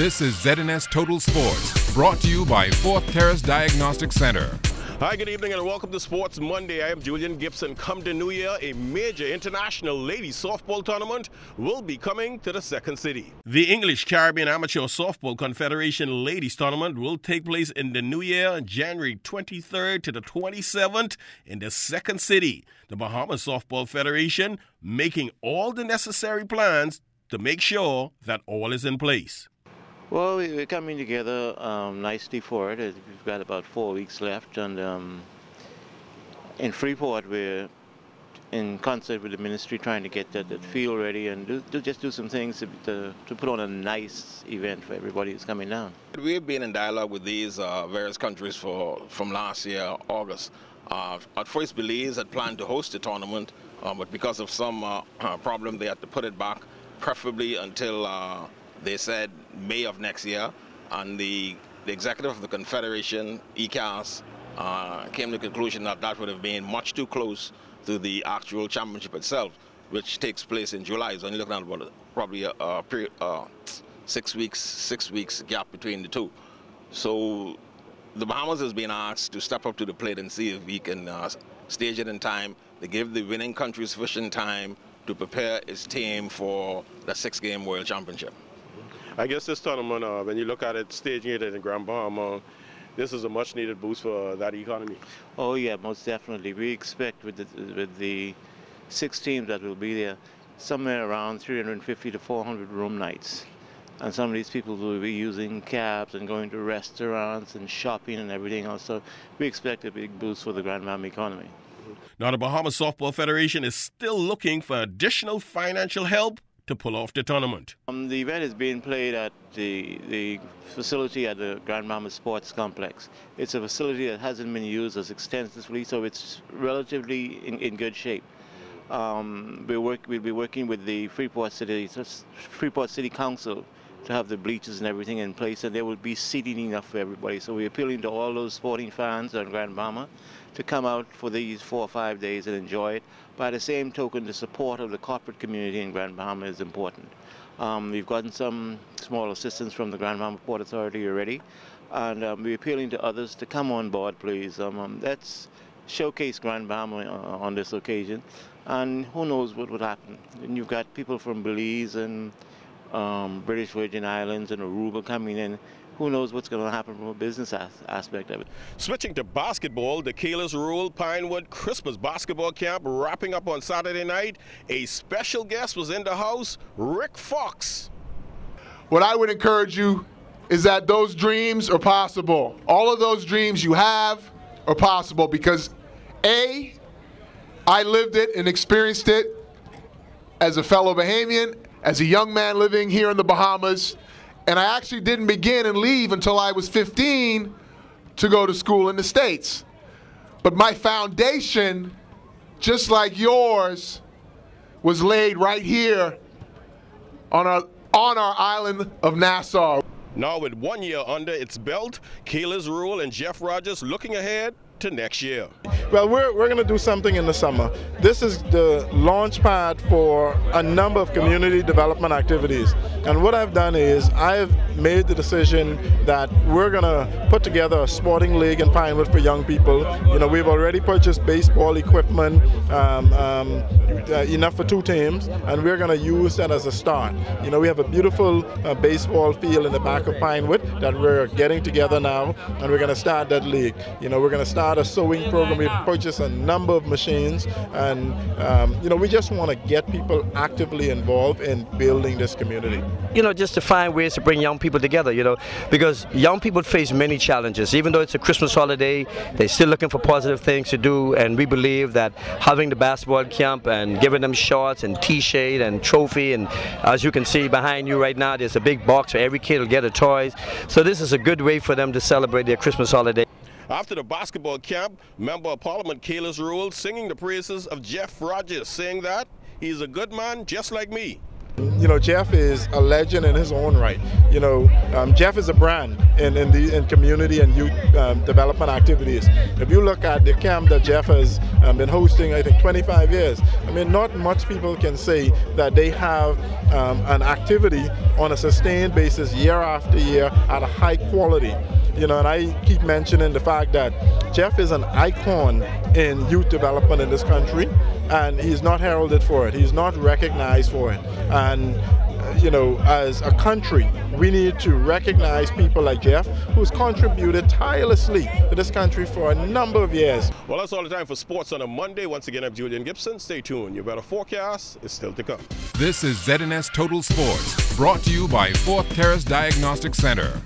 This is ZNS Total Sports, brought to you by Fourth Terrace Diagnostic Center. Hi, good evening and welcome to Sports Monday. I am Julian Gibson. Come to New Year, a major international ladies softball tournament will be coming to the second city. The English Caribbean Amateur Softball Confederation Ladies Tournament will take place in the new year, January 23rd to the 27th in the second city. The Bahamas Softball Federation making all the necessary plans to make sure that all is in place. Well, we're coming together nicely for it. We've got about 4 weeks left, and in Freeport, we're in concert with the ministry trying to get that field ready and do some things to put on a nice event for everybody who's coming down. We've been in dialogue with these various countries from last year, August. At first, Belize had planned to host the tournament, but because of some problem, they had to put it back, preferably until they said May of next year, and the executive of the Confederation, ECAS, came to the conclusion that that would have been much too close to the actual championship itself, which takes place in July. So only looking at about probably a period, 6 weeks gap between the two. So the Bahamas has been asked to step up to the plate and see if we can stage it in time to give the winning country sufficient time to prepare its team for the 6-game World Championship. I guess this tournament, when you look at it, staging it in Grand Bahama, this is a much-needed boost for that economy. Oh yeah, most definitely. We expect with the 6 teams that will be there, somewhere around 350 to 400 room nights. And some of these people will be using cabs and going to restaurants and shopping and everything else. So we expect a big boost for the Grand Bahama economy. Now, the Bahamas Softball Federation is still looking for additional financial help to pull off the tournament. The event is being played at the facility at the Grand Bahama Sports Complex. It's a facility that hasn't been used as extensively, so it's relatively in good shape. We'll be working with the Freeport City Council to have the bleachers and everything in place, and there will be seating enough for everybody. So we're appealing to all those sporting fans on Grand Bahama to come out for these 4 or 5 days and enjoy it. By the same token, the support of the corporate community in Grand Bahama is important. We've gotten some small assistance from the Grand Bahama Port Authority already, and we're appealing to others to come on board, please. Let's showcase Grand Bahama on this occasion, and who knows what would happen. And you've got people from Belize and British Virgin Islands and Aruba coming in. Who knows what's going to happen from a business aspect of it. Switching to basketball, the Kalis Rural Pinewood Christmas Basketball Camp wrapping up on Saturday night. A special guest was in the house, Rick Fox. What I would encourage you is that those dreams are possible. All of those dreams you have are possible because A, I lived it and experienced it as a fellow Bahamian, as a young man living here in the Bahamas. And I actually didn't begin and leave until I was 15 to go to school in the States. But my foundation, just like yours, was laid right here on our island of Nassau. Now with 1 year under its belt, Kalis Rural and Jeff Rogers looking ahead to next year. Well, we're going to do something in the summer. This is the launch pad for a number of community development activities. And what I've done is I've made the decision that we're going to put together a sporting league in Pinewood for young people. You know, we've already purchased baseball equipment, enough for 2 teams, and we're going to use that as a start. You know, we have a beautiful baseball field in the back of Pinewood that we're getting together now, and we're going to start that league. You know, we're going to start a sewing program. We've purchased a number of machines, and you know, we just want to get people actively involved in building this community. You know, just to find ways to bring young people together, you know, because young people face many challenges. Even though it's a Christmas holiday, they're still looking for positive things to do, and we believe that having the basketball camp and giving them shorts and T-shirt and trophy, and as you can see behind you right now, there's a big box where every kid will get a toy. So this is a good way for them to celebrate their Christmas holiday. After the basketball camp, Member of Parliament Kalis Rural singing the praises of Jeff Rogers, saying that he's a good man just like me. You know, Jeff is a legend in his own right. You know, Jeff is a brand in community and youth development activities. If you look at the camp that Jeff has been hosting, I think 25 years, I mean, not much people can say that they have an activity on a sustained basis year after year at a high quality. You know, and I keep mentioning the fact that Jeff is an icon in youth development in this country, and he's not heralded for it. He's not recognized for it. And, you know, as a country, we need to recognize people like Jeff, who's contributed tirelessly to this country for a number of years. Well, that's all the time for sports on a Monday. Once again, I'm Julian Gibson. Stay tuned. Your better forecast is still to come. This is ZNS Total Sports, brought to you by Fourth Terrace Diagnostic Center.